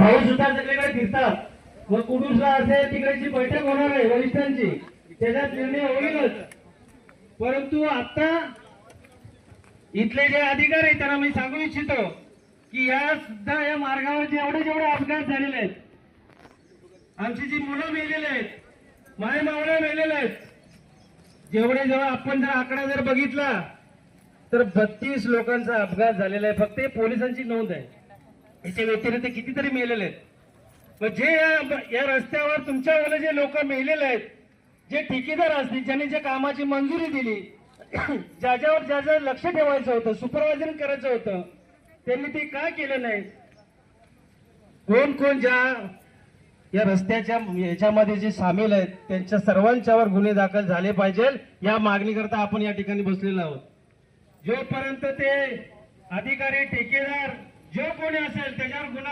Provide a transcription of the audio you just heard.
भाऊ सुद्धा सगळीकडे फिरतात व कुडूसला असेल तिकडची बैठक होणार आहे वरिष्ठांची, त्याच्यात निर्णय होईलच. परंतु आता इथले जे अधिकारी आहेत त्यांना मी सांगू इच्छितो की या सुद्धा या मार्गावर जेवढे अपघात झालेले आहेत, आमची जी मुलं मेलेली आहेत, मायमावळे मेलेले आहेत, जेवढे आपण जर आकडा जर बघितला तर 32 लोकांचा अपघात झालेला आहे. फक्त पोलिसांची नोंद आहे. याच्या व्यतिरिक्त कितीतरी मेलेले आहेत. मग जे या रस्त्यावर तुमच्यावाले जे लोक मेलेले आहेत, जे ठेकेदार असतील, ज्यांनी जे कामाची मंजुरी दिली, ज्याच्यावर ज्याचं लक्ष ठेवायचं होतं, सुपरवायझर करायचं होतं, त्यांनी ते का केलं नाही? कोण कोण ज्या या रस्त्याच्या याच्यामध्ये जे सामील आहेत त्यांच्या सर्वांच्यावर गुन्हे दाखल झाले पाहिजे, या मागणीकरता आपण या ठिकाणी बसलेलो आहोत. जोपर्यंत ते अधिकारी ठेकेदार जो कोणी असेल त्याच्यावर गुन्हा